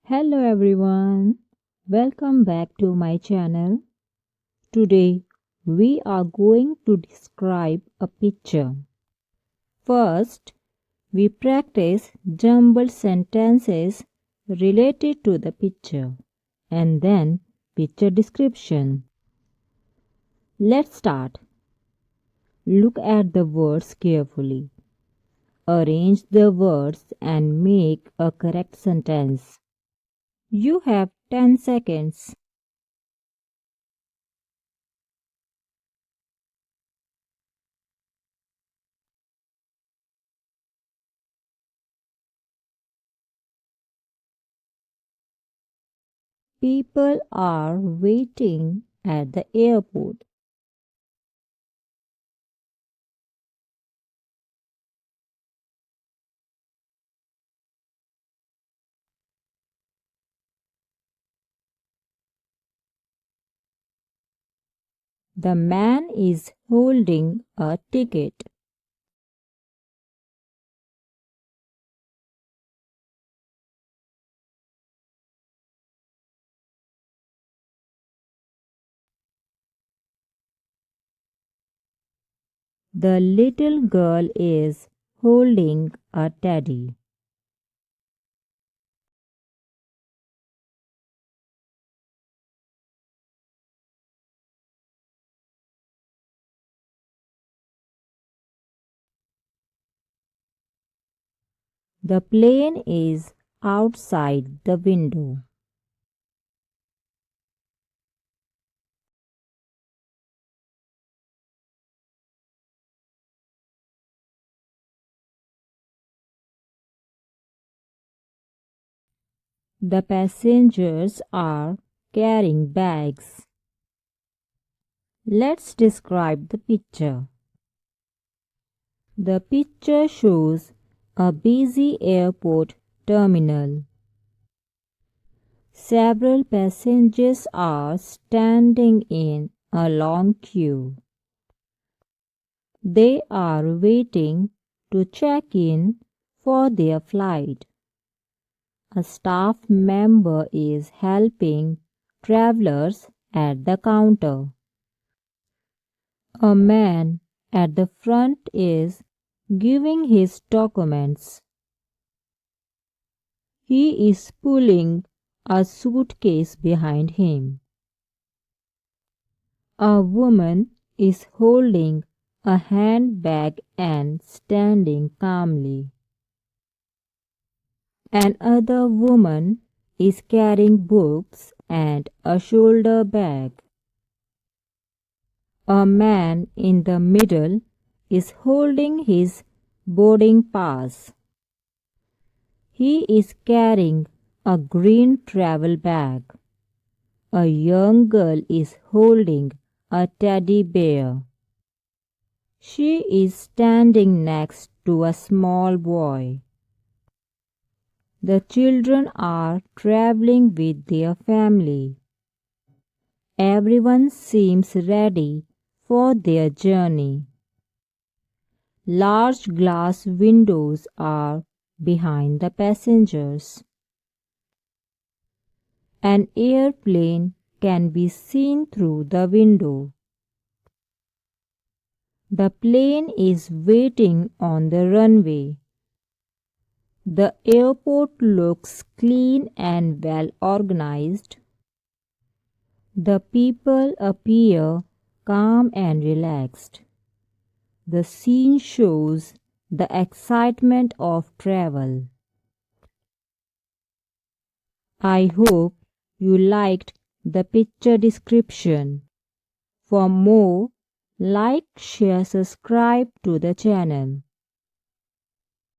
Hello everyone, welcome back to my channel. Today we are going to describe a picture. First, we practice jumbled sentences related to the picture and then picture description. Let's start. Look at the words carefully. Arrange the words and make a correct sentence. You have 10 seconds. People are waiting at the airport. The man is holding a ticket. The little girl is holding a teddy. The plane is outside the window. The passengers are carrying bags. Let's describe the picture. The picture shows a busy airport terminal. Several passengers are standing in a long queue. They are waiting to check in for their flight. A staff member is helping travelers at the counter. A man at the front is giving his documents. He is pulling a suitcase behind him. A woman is holding a handbag and standing calmly. Another woman is carrying books and a shoulder bag. A man in the middle is holding his boarding pass. He is carrying a green travel bag. A young girl is holding a teddy bear. She is standing next to a small boy. The children are traveling with their family. Everyone seems ready for their journey. Large glass windows are behind the passengers. An airplane can be seen through the window. The plane is waiting on the runway. The airport looks clean and well organized. The people appear calm and relaxed. The scene shows the excitement of travel. I hope you liked the picture description. For more, like, share, subscribe to the channel.